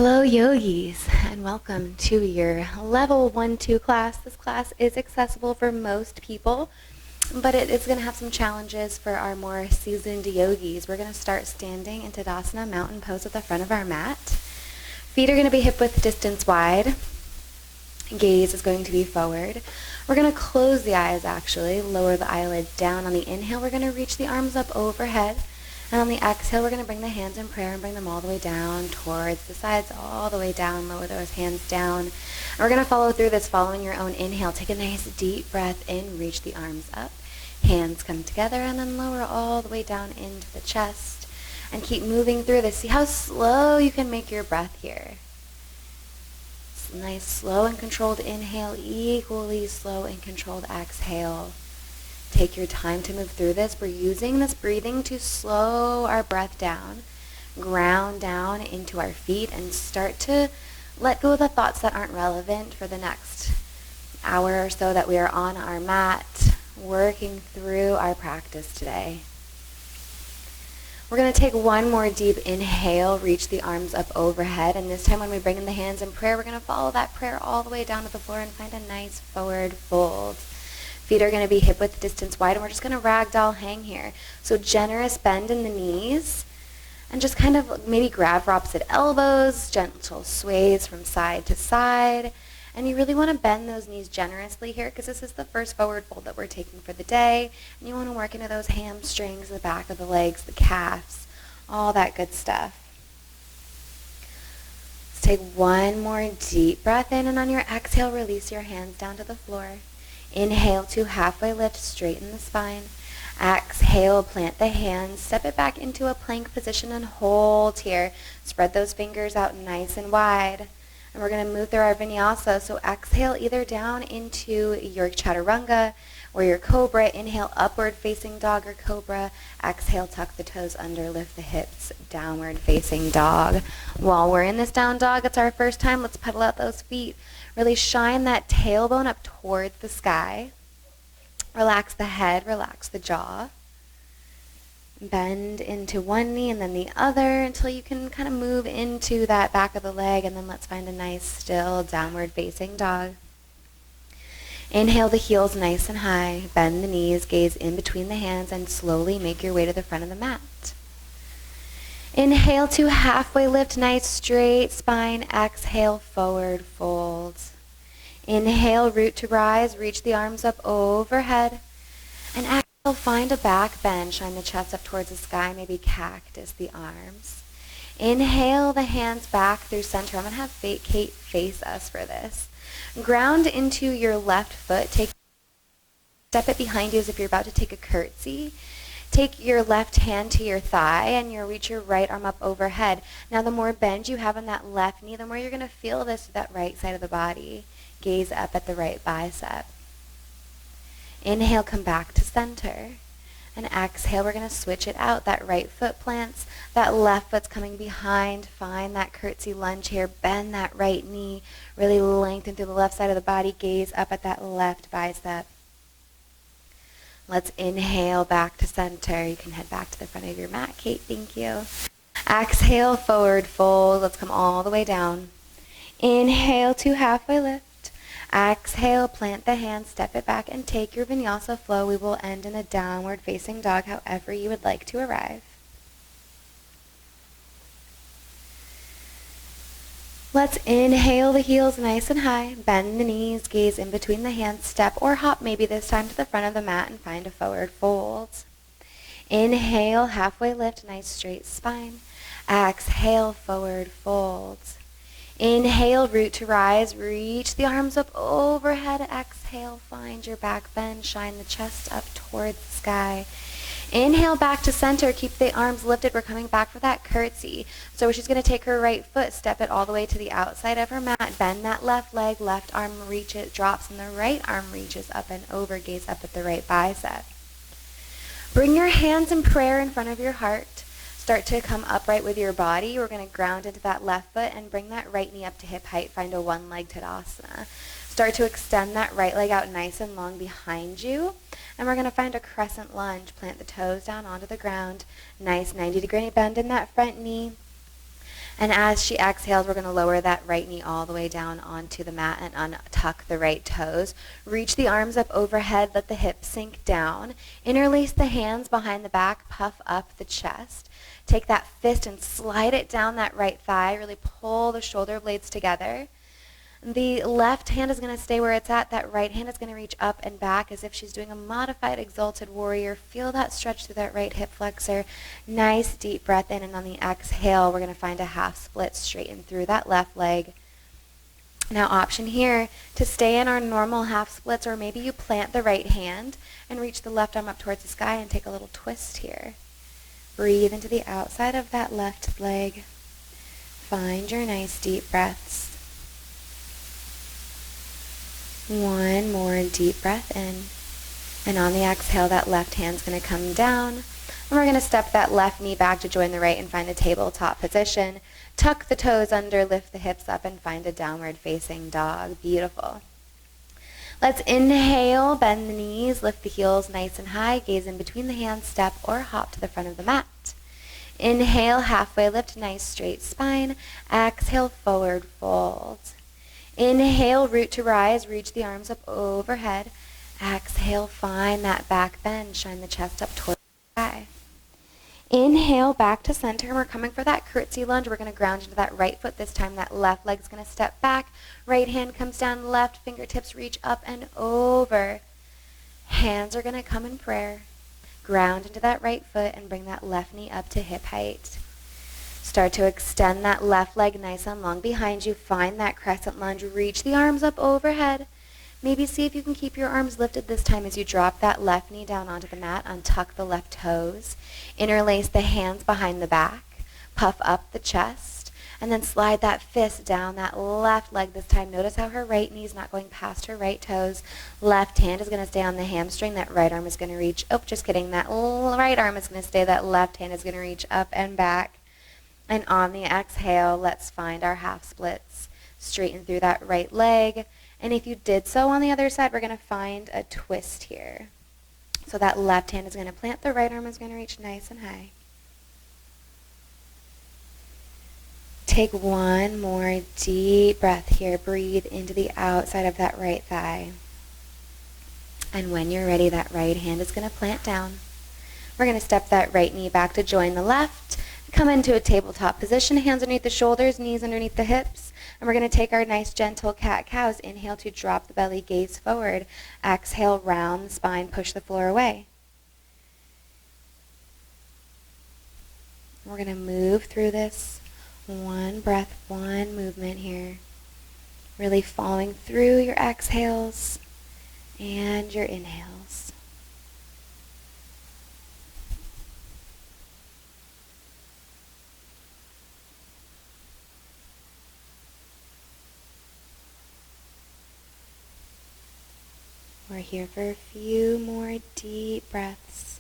Hello yogis, and welcome to your level 1-2 class. This class is accessible for most people, but it is going to have some challenges for our more seasoned yogis. We're going to start standing in Tadasana, mountain pose at the front of our mat. Feet are going to be hip width distance wide. Gaze is going to be forward. We're going to close the eyes actually, lower the eyelids down. On the inhale, we're going to reach the arms up overhead. And on the exhale, we're going to bring the hands in prayer and bring them all the way down towards the sides, all the way down. Lower those hands down. And we're going to follow through this following your own inhale. Take a nice deep breath in, reach the arms up. Hands come together and then lower all the way down into the chest. And keep moving through this. See how slow you can make your breath here. Nice, slow and controlled inhale, equally slow and controlled exhale. Take your time to move through this. We're using this breathing to slow our breath down, ground down into our feet, and start to let go of the thoughts that aren't relevant for the next hour or so that we are on our mat, working through our practice today. We're going to take one more deep inhale, reach the arms up overhead, and this time when we bring in the hands in prayer, we're going to follow that prayer all the way down to the floor and find a nice forward fold. Feet are going to be hip width distance wide, and we're just going to ragdoll hang here. So generous bend in the knees, and just kind of maybe grab for opposite elbows, gentle sways from side to side. And you really want to bend those knees generously here because this is the first forward fold that we're taking for the day. And you want to work into those hamstrings, the back of the legs, the calves, all that good stuff. Let's take one more deep breath in, and on your exhale, release your hands down to the floor. Inhale to halfway lift, straighten the spine. Exhale, plant the hands, step it back into a plank position and hold here. Spread those fingers out nice and wide. And we're going to move through our vinyasa. So exhale either down into your chaturanga or your cobra. Inhale, upward facing dog or cobra. Exhale, tuck the toes under, lift the hips, downward facing dog. While we're in this down dog, it's our first time. Let's pedal out those feet. Really shine that tailbone up towards the sky. Relax the head, relax the jaw. Bend into one knee and then the other until you can kind of move into that back of the leg, and then let's find a nice still downward facing dog. Inhale the heels nice and high, bend the knees, gaze in between the hands, and slowly make your way to the front of the mat. Inhale to halfway lift, nice straight spine. Exhale, forward fold. Inhale, root to rise, reach the arms up overhead. And exhale, find a back bend, shine the chest up towards the sky, maybe cactus the arms. Inhale the hands back through center. I'm going to have Kate face us for this. Ground into your left foot. Step it behind you as if you're about to take a curtsy. Take your left hand to your thigh and you reach your right arm up overhead. Now the more bend you have on that left knee, the more you're going to feel this to that right side of the body. Gaze up at the right bicep. Inhale, come back to center. And exhale, we're going to switch it out. That right foot plants, that left foot's coming behind. Find that curtsy lunge here. Bend that right knee. Really lengthen through the left side of the body. Gaze up at that left bicep. Let's inhale back to center. You can head back to the front of your mat, Kate. Thank you. Exhale, forward fold. Let's come all the way down. Inhale to halfway lift. Exhale, plant the hands, step it back, and take your vinyasa flow. We will end in a downward facing dog, however you would like to arrive. Let's inhale the heels nice and high, bend the knees, gaze in between the hands, step or hop maybe this time to the front of the mat and find a forward fold. Inhale, halfway lift, nice straight spine. Exhale, forward fold. Inhale, root to rise, reach the arms up overhead. Exhale, find your back bend, shine the chest up towards the sky. Inhale back to center, keep the arms lifted. We're coming back for that curtsy. So she's going to take her right foot, step it all the way to the outside of her mat, bend that left leg, left arm reaches, drops, and the right arm reaches up and over, gaze up at the right bicep. Bring your hands in prayer in front of your heart. Start to come upright with your body. We're going to ground into that left foot and bring that right knee up to hip height. Find a one-leg Tadasana. Start to extend that right leg out nice and long behind you. And we're going to find a Crescent Lunge. Plant the toes down onto the ground. Nice 90-degree bend in that front knee. And as she exhales, we're going to lower that right knee all the way down onto the mat and untuck the right toes. Reach the arms up overhead, let the hips sink down. Interlace the hands behind the back, puff up the chest. Take that fist and slide it down that right thigh. Really pull the shoulder blades together. The left hand is going to stay where it's at. That right hand is going to reach up and back as if she's doing a modified exalted warrior. Feel that stretch through that right hip flexor. Nice deep breath in, and on the exhale, we're going to find a half split, straighten through that left leg. Now, option here to stay in our normal half splits, or maybe you plant the right hand and reach the left arm up towards the sky and take a little twist here. Breathe into the outside of that left leg. Find your nice deep breaths. One more deep breath in. And on the exhale, that left hand's going to come down. And we're going to step that left knee back to join the right and find a tabletop position. Tuck the toes under, lift the hips up, and find a downward facing dog. Beautiful. Let's inhale, bend the knees, lift the heels nice and high, gaze in between the hands, step or hop to the front of the mat. Inhale, halfway lift, nice straight spine. Exhale, forward fold. Inhale, root to rise, reach the arms up overhead. Exhale, find that back bend, shine the chest up towards the sky. Inhale, back to center. We're coming for that curtsy lunge. We're going to ground into that right foot this time. That left leg's going to step back. Right hand comes down, left fingertips reach up and over. Hands are going to come in prayer. Ground into that right foot and bring that left knee up to hip height. Start to extend that left leg nice and long behind you. Find that crescent lunge. Reach the arms up overhead. Maybe see if you can keep your arms lifted this time as you drop that left knee down onto the mat. Untuck the left toes. Interlace the hands behind the back. Puff up the chest. And then slide that fist down that left leg this time. Notice how her right knee is not going past her right toes. Left hand is going to stay on the hamstring. That right arm is going to reach. Oh, just kidding. That right arm is going to stay. That left hand is going to reach up and back. And on the exhale, let's find our half splits. Straighten through that right leg. And if you did so on the other side, we're going to find a twist here. So that left hand is going to plant, the right arm is going to reach nice and high. Take one more deep breath here. Breathe into the outside of that right thigh. And when you're ready, that right hand is going to plant down. We're going to step that right knee back to join the left. Come into a tabletop position, hands underneath the shoulders, knees underneath the hips. And we're going to take our nice gentle cat-cows. Inhale to drop the belly, gaze forward. Exhale, round the spine, push the floor away. We're going to move through this. One breath, one movement here. Really following through your exhales and your inhales. We're here for a few more deep breaths.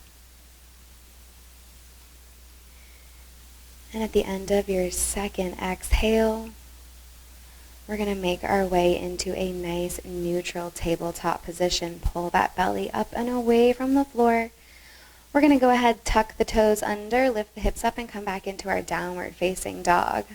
And at the end of your second exhale, we're going to make our way into a nice neutral tabletop position. Pull that belly up and away from the floor. We're going to go ahead, tuck the toes under, lift the hips up, and come back into our downward facing dog.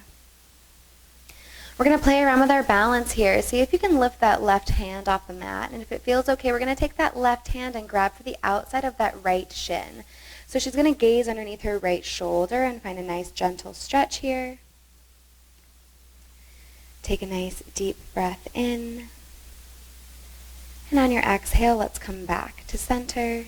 We're going to play around with our balance here. See if you can lift that left hand off the mat. And if it feels okay, we're going to take that left hand and grab for the outside of that right shin. So she's going to gaze underneath her right shoulder and find a nice gentle stretch here. Take a nice deep breath in. And on your exhale, let's come back to center.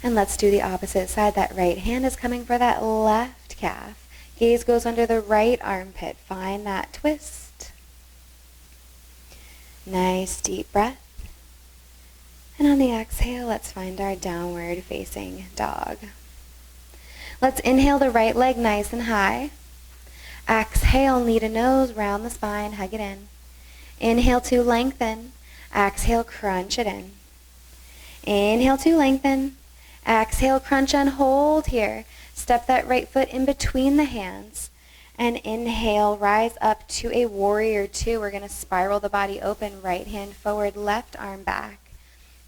And let's do the opposite side. That right hand is coming for that left calf. Gaze goes under the right armpit. Find that twist. Nice deep breath. And on the exhale, let's find our downward facing dog. Let's inhale the right leg nice and high. Exhale, knee to nose, round the spine, hug it in. Inhale to lengthen. Exhale, crunch it in. Inhale to lengthen. Exhale, crunch and hold here. Step that right foot in between the hands. And inhale, rise up to a warrior two. We're going to spiral the body open, right hand forward, left arm back.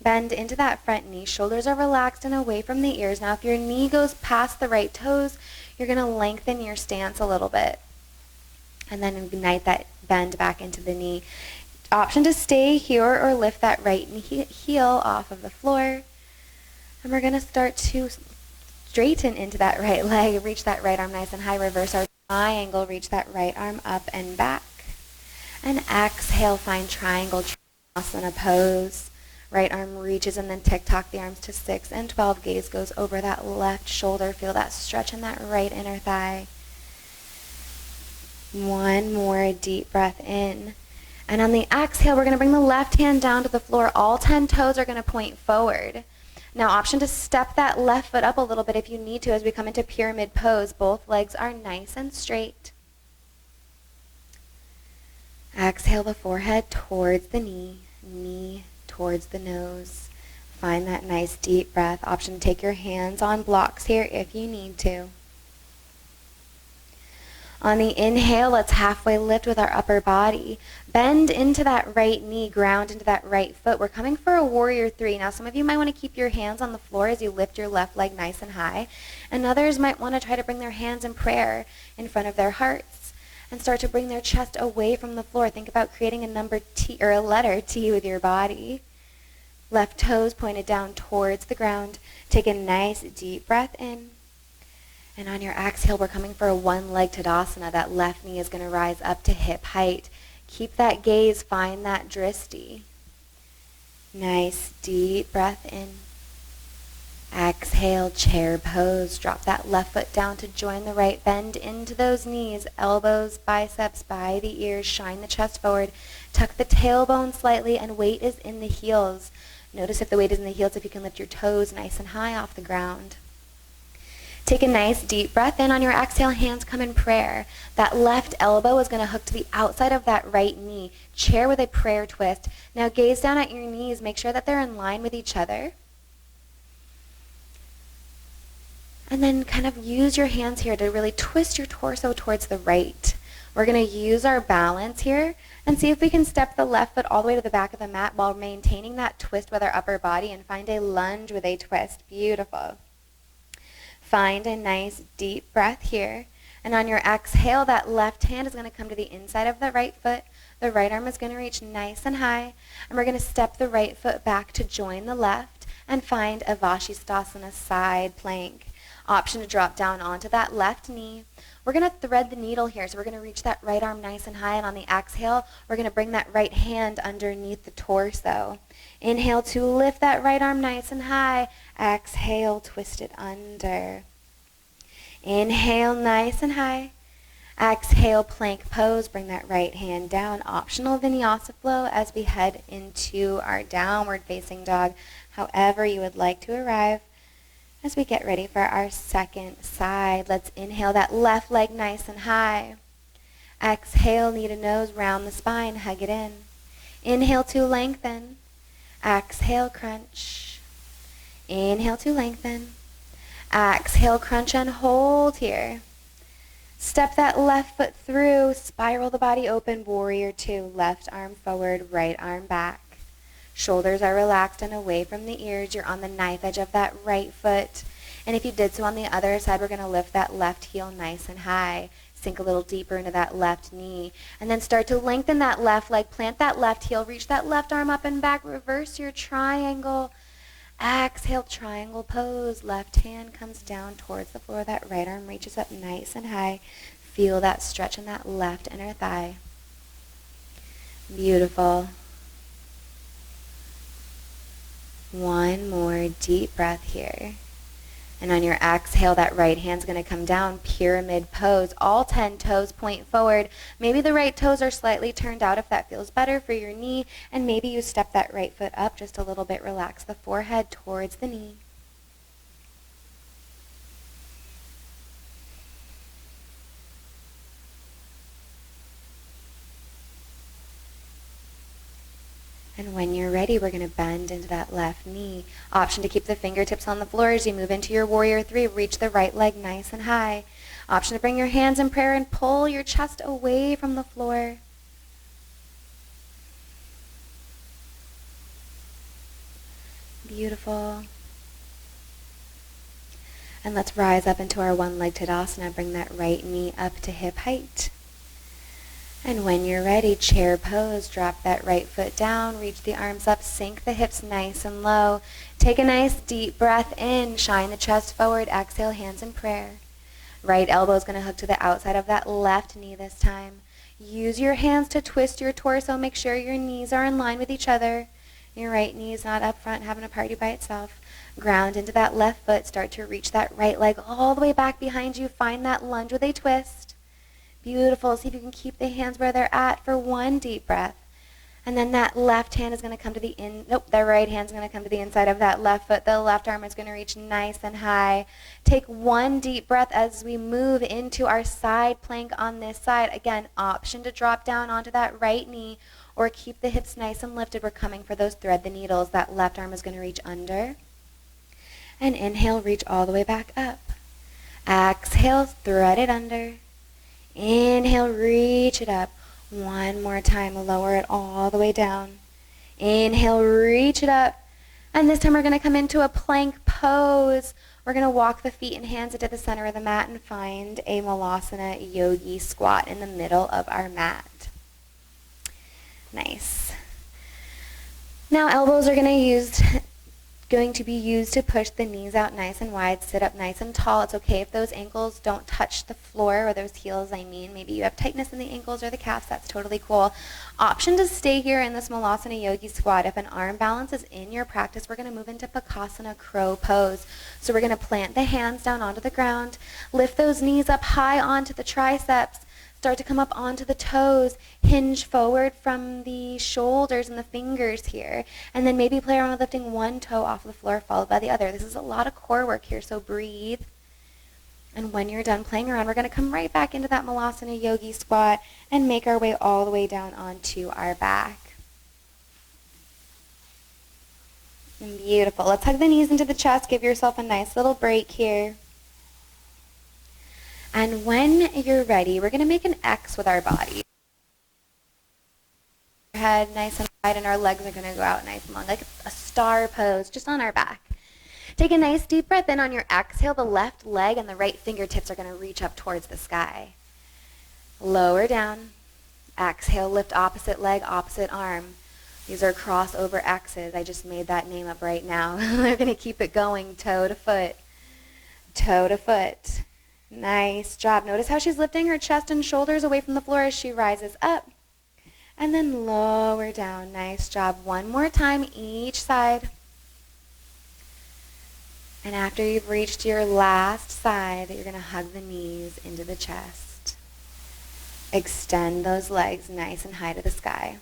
Bend into that front knee. Shoulders are relaxed and away from the ears. Now if your knee goes past the right toes, you're going to lengthen your stance a little bit. And then ignite that bend back into the knee. Option to stay here or lift that right heel off of the floor. And we're going to start to straighten into that right leg. Reach that right arm nice and high. Reverse our triangle. Reach that right arm up and back. And exhale, find triangle Asana pose. Right arm reaches and then tick-tock the arms to 6 and 12. Gaze goes over that left shoulder. Feel that stretch in that right inner thigh. One more deep breath in. And on the exhale, we're going to bring the left hand down to the floor. All 10 toes are going to point forward. Now, option to step that left foot up a little bit if you need to as we come into pyramid pose. Both legs are nice and straight. Exhale the forehead towards the knee, knee towards the nose. Find that nice deep breath. Option to take your hands on blocks here if you need to. On the inhale, let's halfway lift with our upper body. Bend into that right knee, ground into that right foot. We're coming for a warrior three. Now, some of you might want to keep your hands on the floor as you lift your left leg nice and high. And others might want to try to bring their hands in prayer in front of their hearts and start to bring their chest away from the floor. Think about creating a number T or a letter T with your body. Left toes pointed down towards the ground. Take a nice deep breath in. And on your exhale, we're coming for a one leg Tadasana. That left knee is going to rise up to hip height. Keep that gaze, find that dristi. Nice deep breath in. Exhale, chair pose. Drop that left foot down to join the right. Bend into those knees, elbows, biceps by the ears. Shine the chest forward. Tuck the tailbone slightly, and weight is in the heels. Notice if the weight is in the heels, if you can lift your toes nice and high off the ground. Take a nice deep breath in. On your exhale, hands come in prayer. That left elbow is going to hook to the outside of that right knee. Chair with a prayer twist. Now gaze down at your knees. Make sure that they're in line with each other. And then kind of use your hands here to really twist your torso towards the right. We're going to use our balance here and see if we can step the left foot all the way to the back of the mat while maintaining that twist with our upper body and find a lunge with a twist. Beautiful. Find a nice deep breath here. And on your exhale, that left hand is going to come to the inside of the right foot. The right arm is going to reach nice and high. And we're going to step the right foot back to join the left and find a Vashisthasana side plank. Option to drop down onto that left knee. We're going to thread the needle here. So we're going to reach that right arm nice and high. And on the exhale, we're going to bring that right hand underneath the torso. Inhale to lift that right arm nice and high. Exhale, twist it under. Inhale, nice and high. Exhale, plank pose. Bring that right hand down. Optional vinyasa flow as we head into our downward facing dog, however you would like to arrive. As we get ready for our second side, let's inhale that left leg nice and high. Exhale, knee to nose, round the spine, hug it in. Inhale to lengthen. Exhale, crunch. Inhale to lengthen. Exhale, crunch and hold here. Step that left foot through, spiral the body open, warrior two. Left arm forward, right arm back. Shoulders are relaxed and away from the ears. You're on the knife edge of that right foot. And if you did so on the other side, we're going to lift that left heel nice and high. Sink a little deeper into that left knee. And then start to lengthen that left leg. Plant that left heel. Reach that left arm up and back. Reverse your triangle. Exhale, triangle pose. Left hand comes down towards the floor. That right arm reaches up nice and high. Feel that stretch in that left inner thigh. Beautiful. One more deep breath here. And on your exhale, that right hand's going to come down, pyramid pose. All 10 toes point forward. Maybe the right toes are slightly turned out if that feels better for your knee. And maybe you step that right foot up just a little bit. Relax the forehead towards the knee. And when you're ready, we're going to bend into that left knee. Option to keep the fingertips on the floor as you move into your warrior three. Reach the right leg nice and high. Option to bring your hands in prayer and pull your chest away from the floor. Beautiful. And let's rise up into our one leg Tadasana. Bring that right knee up to hip height. And when you're ready, chair pose. Drop that right foot down. Reach the arms up. Sink the hips nice and low. Take a nice deep breath in. Shine the chest forward. Exhale, hands in prayer. Right elbow is going to hook to the outside of that left knee this time. Use your hands to twist your torso. Make sure your knees are in line with each other. Your right knee is not up front having a party by itself. Ground into that left foot. Start to reach that right leg all the way back behind you. Find that lunge with a twist. Beautiful. See if you can keep the hands where they're at for one deep breath. And then that left hand is going to come to the the right hand is going to come to the inside of that left foot. The left arm is going to reach nice and high. Take one deep breath as we move into our side plank on this side. Again, option to drop down onto that right knee or keep the hips nice and lifted. We're coming for those thread the needles. That left arm is going to reach under. And inhale, reach all the way back up. Exhale, thread it under. Inhale, reach it up. One more time, lower it all the way down. Inhale, reach it up. And this time we're going to come into a plank pose. We're going to walk the feet and hands into the center of the mat and find a Malasana yogi squat in the middle of our mat. Nice. Now elbows are going to be used to push the knees out nice and wide, sit up nice and tall. It's okay if those ankles don't touch the floor, or those heels, I mean. Maybe you have tightness in the ankles or the calves. That's totally cool. Option to stay here in this Malasana Yogi squat. If an arm balance is in your practice, we're going to move into Bakasana Crow Pose. So we're going to plant the hands down onto the ground, lift those knees up high onto the triceps, start to come up onto the toes, hinge forward from the shoulders and the fingers here, and then maybe play around with lifting one toe off the floor followed by the other. This is a lot of core work here, so breathe. And when you're done playing around, we're going to come right back into that Malasana Yogi squat and make our way all the way down onto our back. And beautiful. Let's hug the knees into the chest. Give yourself a nice little break here. And when you're ready, we're going to make an X with our body. Our head nice and wide, and our legs are going to go out nice and long, like a star pose, just on our back. Take a nice deep breath in. On your exhale, the left leg and the right fingertips are going to reach up towards the sky. Lower down. Exhale, lift opposite leg, opposite arm. These are crossover X's. I just made that name up right now. We're going to keep it going, toe to foot, toe to foot. Nice job. Notice how she's lifting her chest and shoulders away from the floor as she rises up. And then lower down. Nice job. One more time each side. And after you've reached your last side, you're going to hug the knees into the chest. Extend those legs nice and high to the sky.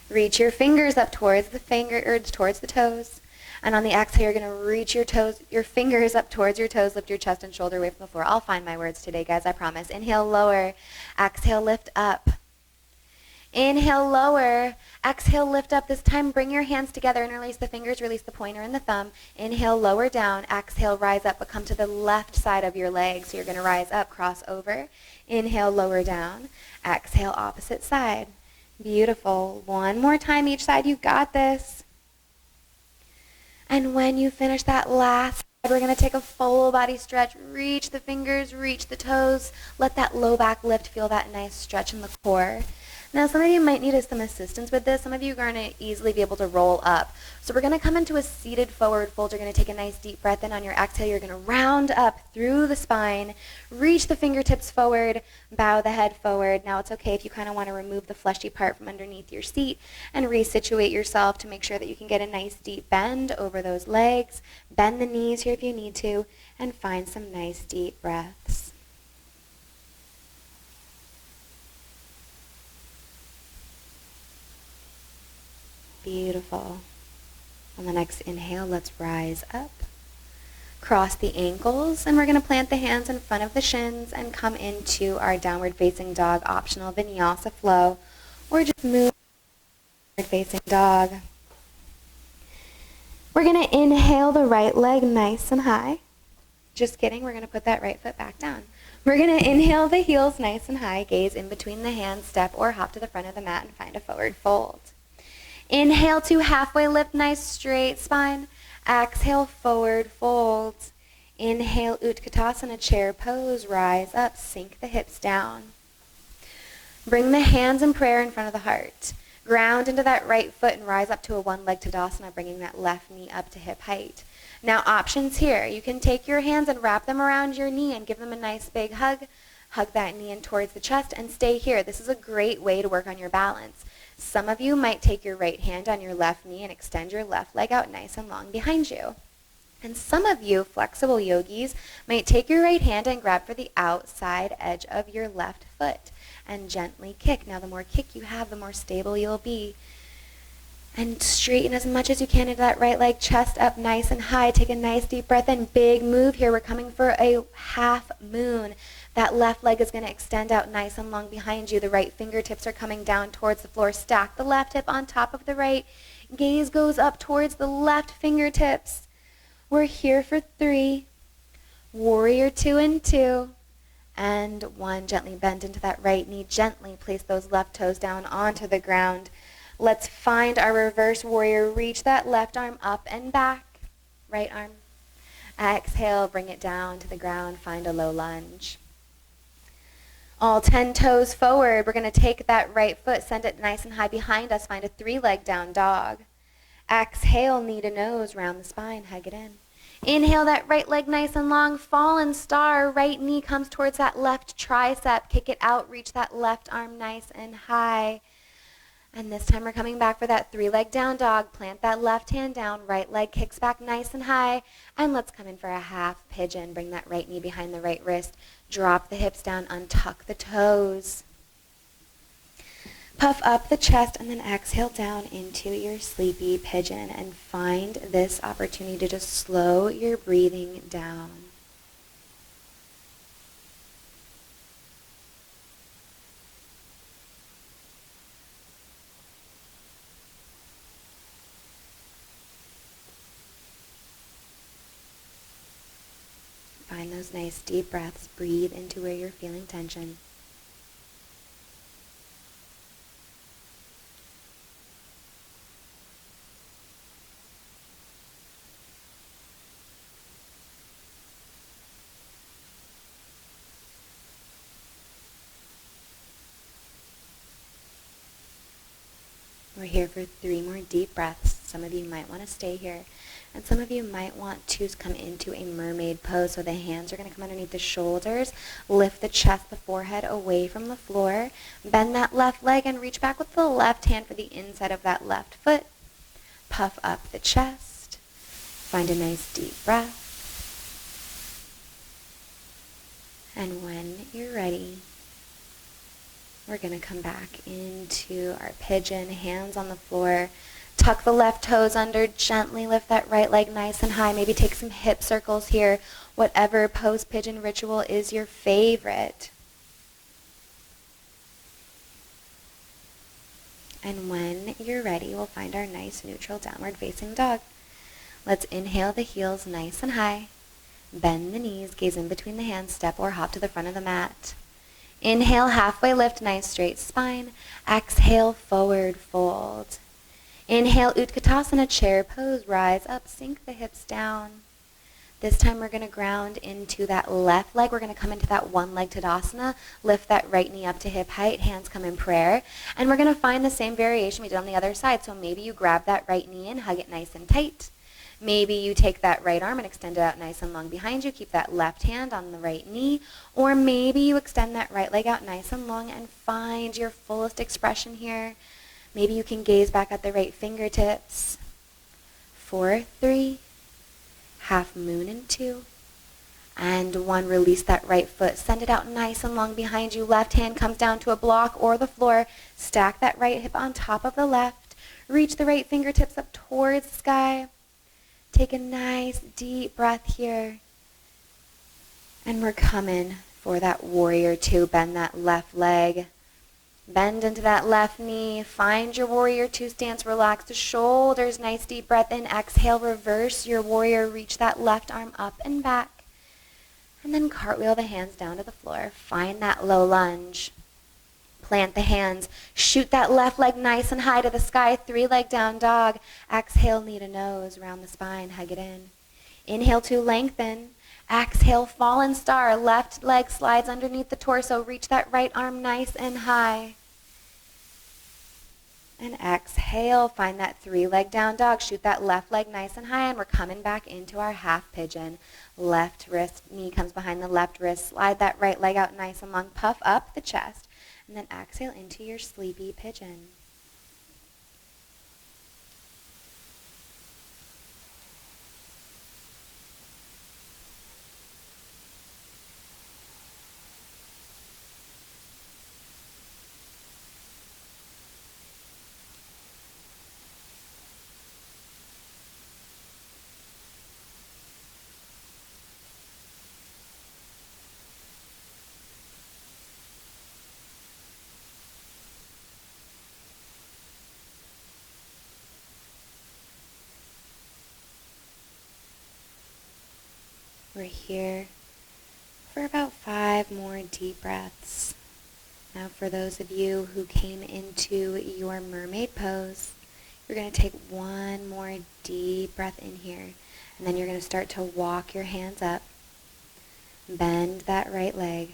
Reach your fingers up towards the toes. And on the exhale, you're going to reach your fingers up towards your toes, lift your chest and shoulder away from the floor. I'll find my words today, guys, I promise. Inhale, lower. Exhale, lift up. Inhale, lower. Exhale, lift up. This time, bring your hands together. Interlace the fingers, release the pointer and the thumb. Inhale, lower down. Exhale, rise up, but come to the left side of your leg. So you're going to rise up, cross over. Inhale, lower down. Exhale, opposite side. Beautiful. One more time each side. You got this. And when you finish that last side, we're going to take a full body stretch. Reach the fingers, reach the toes. Let that low back lift. Feel that nice stretch in the core. Now, some of you might need some assistance with this. Some of you are going to easily be able to roll up. So we're going to come into a seated forward fold. You're going to take a nice deep breath in. On your exhale, you're going to round up through the spine, reach the fingertips forward, bow the head forward. Now, it's okay if you kind of want to remove the fleshy part from underneath your seat and resituate yourself to make sure that you can get a nice deep bend over those legs. Bend the knees here if you need to, and find some nice deep breaths. Beautiful. On the next inhale, let's rise up. Cross the ankles, and we're going to plant the hands in front of the shins and come into our downward facing dog, optional vinyasa flow, or just move downward facing dog. We're going to inhale the right leg nice and high. Just kidding, we're going to put that right foot back down. We're going to inhale the heels nice and high, gaze in between the hands, step or hop to the front of the mat and find a forward fold. Inhale to halfway lift, nice straight spine. Exhale, forward fold. Inhale, Utkatasana, chair pose, rise up, sink the hips down. Bring the hands in prayer in front of the heart. Ground into that right foot and rise up to a one-leg Tadasana, bringing that left knee up to hip height. Now options here. You can take your hands and wrap them around your knee and give them a nice big hug. Hug that knee in towards the chest and stay here. This is a great way to work on your balance. Some of you might take your right hand on your left knee and extend your left leg out nice and long behind you. And some of you, flexible yogis, might take your right hand and grab for the outside edge of your left foot and gently kick. Now the more kick you have, the more stable you'll be. And straighten as much as you can into that right leg, chest up nice and high. Take a nice deep breath in. Big move here. We're coming for a half moon. That left leg is going to extend out nice and long behind you. The right fingertips are coming down towards the floor. Stack the left hip on top of the right. Gaze goes up towards the left fingertips. We're here for 3. Warrior 2 and 2. And 1. Gently bend into that right knee. Gently place those left toes down onto the ground. Let's find our reverse warrior. Reach that left arm up and back. Right arm. Exhale, bring it down to the ground. Find a low lunge. All 10 toes forward. We're going to take that right foot, send it nice and high behind us. Find a 3-leg down dog. Exhale, knee to nose, round the spine, hug it in. Inhale that right leg nice and long. Fallen star. Right knee comes towards that left tricep. Kick it out. Reach that left arm nice and high. And this time we're coming back for that 3-leg down dog. Plant that left hand down. Right leg kicks back nice and high. And let's come in for a half pigeon. Bring that right knee behind the right wrist. Drop the hips down. Untuck the toes. Puff up the chest and then exhale down into your sleepy pigeon. And find this opportunity to slow your breathing down. Find those nice deep breaths. Breathe into where you're feeling tension. We're here for 3 more deep breaths. Some of you might want to stay here. And some of you might want to come into a mermaid pose. So the hands are going to come underneath the shoulders. Lift the chest, the forehead away from the floor. Bend that left leg and reach back with the left hand for the inside of that left foot. Puff up the chest. Find a nice deep breath. And when you're ready, we're going to come back into our pigeon, hands on the floor. Tuck the left toes under, gently lift that right leg nice and high. Maybe take some hip circles here. Whatever pose pigeon ritual is your favorite. And when you're ready, we'll find our nice neutral downward facing dog. Let's inhale the heels nice and high. Bend the knees, gaze in between the hands, step or hop to the front of the mat. Inhale, halfway lift, nice straight spine. Exhale, forward fold. Inhale, Utkatasana, chair pose, rise up, sink the hips down. This time we're going to ground into that left leg. We're going to come into that 1-leg Tadasana, lift that right knee up to hip height, hands come in prayer. And we're going to find the same variation we did on the other side. So maybe you grab that right knee and hug it nice and tight. Maybe you take that right arm and extend it out nice and long behind you. Keep that left hand on the right knee. Or maybe you extend that right leg out nice and long and find your fullest expression here. Maybe you can gaze back at the right fingertips. 4, 3, half moon and 2, and 1. Release that right foot. Send it out nice and long behind you. Left hand comes down to a block or the floor. Stack that right hip on top of the left. Reach the right fingertips up towards the sky. Take a nice deep breath here. And we're coming for that warrior 2. Bend that left leg. Bend into that left knee. Find your warrior 2 stance. Relax the shoulders. Nice deep breath in. Exhale, reverse your warrior. Reach that left arm up and back. And then cartwheel the hands down to the floor. Find that low lunge. Plant the hands. Shoot that left leg nice and high to the sky. 3-leg down dog. Exhale, knee to nose. Round the spine. Hug it in. Inhale to lengthen. Exhale, fallen star. Left leg slides underneath the torso. Reach that right arm nice and high. And exhale, find that 3-leg down dog. Shoot that left leg nice and high, and we're coming back into our half pigeon. Left wrist, knee comes behind the left wrist. Slide that right leg out nice and long. Puff up the chest. And then exhale into your sleepy pigeon. We're here for about 5 more deep breaths. Now for those of you who came into your mermaid pose, you're going to take 1 more deep breath in here. And then you're going to start to walk your hands up. Bend that right leg.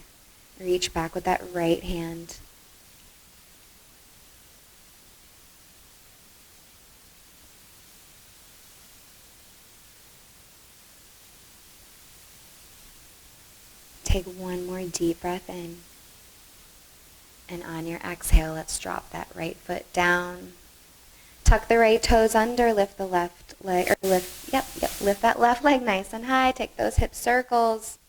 Reach back with that right hand. Take 1 more deep breath in. And on your exhale, let's drop that right foot down. Tuck the right toes under, lift the left leg, or lift that left leg nice and high. Take those hip circles.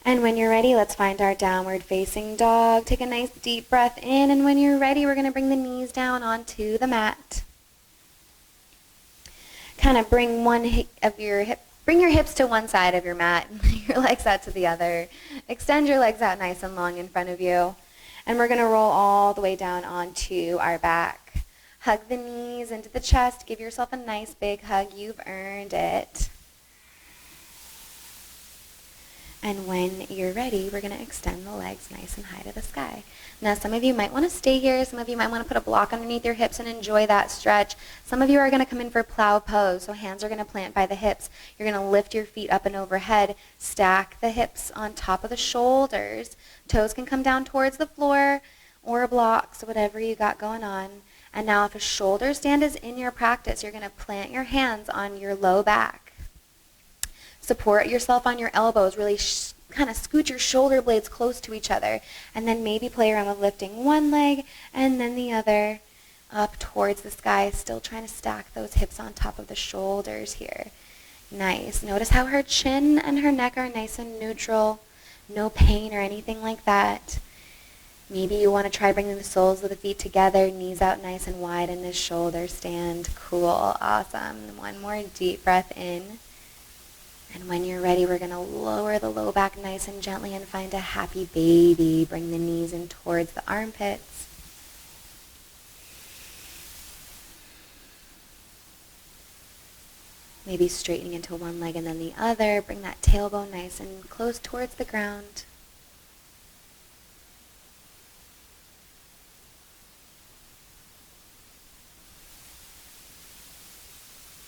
And when you're ready, let's find our downward facing dog. Take a nice deep breath in, and when you're ready, we're going to bring the knees down onto the mat. Kind of bring bring your hips to one side of your mat, your legs out to the other. Extend your legs out nice and long in front of you. And we're going to roll all the way down onto our back. Hug the knees into the chest. Give yourself a nice big hug. You've earned it. And when you're ready, we're going to extend the legs nice and high to the sky. Now, some of you might want to stay here. Some of you might want to put a block underneath your hips and enjoy that stretch. Some of you are going to come in for Plow Pose, so hands are going to plant by the hips. You're going to lift your feet up and overhead. Stack the hips on top of the shoulders. Toes can come down towards the floor or blocks, whatever you got going on. And now if a shoulder stand is in your practice, you're going to plant your hands on your low back. Support yourself on your elbows. Really kind of scoot your shoulder blades close to each other. And then maybe play around with lifting one leg and then the other up towards the sky. Still trying to stack those hips on top of the shoulders here. Nice. Notice how her chin and her neck are nice and neutral. No pain or anything like that. Maybe you want to try bringing the soles of the feet together, knees out nice and wide in this shoulder stand. Cool. Awesome. 1 more deep breath in. And when you're ready, we're going to lower the low back nice and gently and find a happy baby. Bring the knees in towards the armpits. Maybe straightening into one leg and then the other. Bring that tailbone nice and close towards the ground.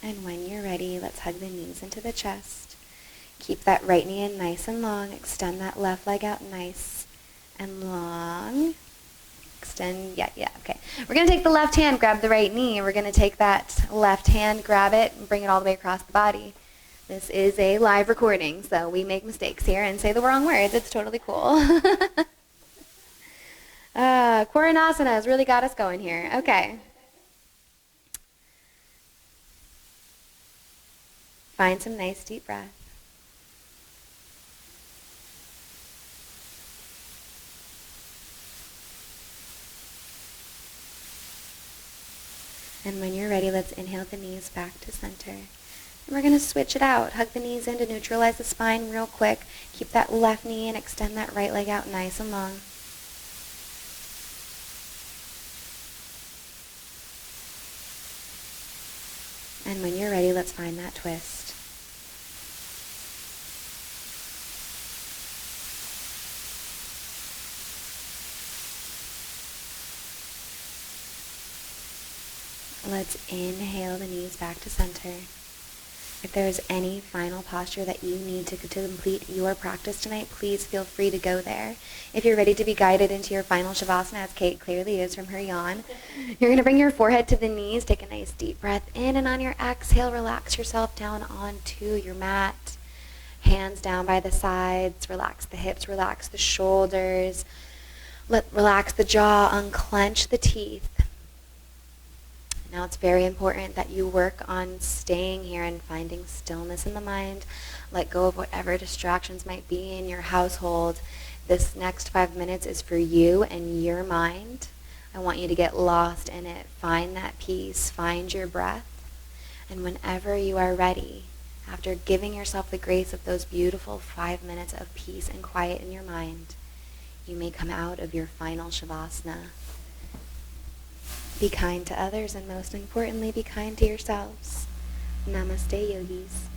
And when you're ready, let's hug the knees into the chest. Keep that right knee in nice and long. Extend that left leg out nice and long. Extend, okay. We're going to take the left hand, grab the right knee. We're going to take that left hand, grab it, and bring it all the way across the body. This is a live recording, so we make mistakes here and say the wrong words. It's totally cool. Asana has really got us going here. Okay. Find some nice deep breath. And when you're ready, let's inhale the knees back to center. And we're going to switch it out. Hug the knees in to neutralize the spine real quick. Keep that left knee and extend that right leg out nice and long. And when you're ready, let's find that twist. Let's inhale the knees back to center. If there is any final posture that you need to complete your practice tonight, please feel free to go there. If you're ready to be guided into your final Shavasana, as Kate clearly is from her yawn, you're going to bring your forehead to the knees, take a nice deep breath in, and on your exhale, relax yourself down onto your mat. Hands down by the sides, relax the hips, relax the shoulders, relax the jaw, unclench the teeth. Now it's very important that you work on staying here and finding stillness in the mind. Let go of whatever distractions might be in your household. This next 5 minutes is for you and your mind. I want you to get lost in it. Find that peace. Find your breath. And whenever you are ready, after giving yourself the grace of those beautiful 5 minutes of peace and quiet in your mind, you may come out of your final Shavasana. Be kind to others, and most importantly, be kind to yourselves. Namaste, yogis.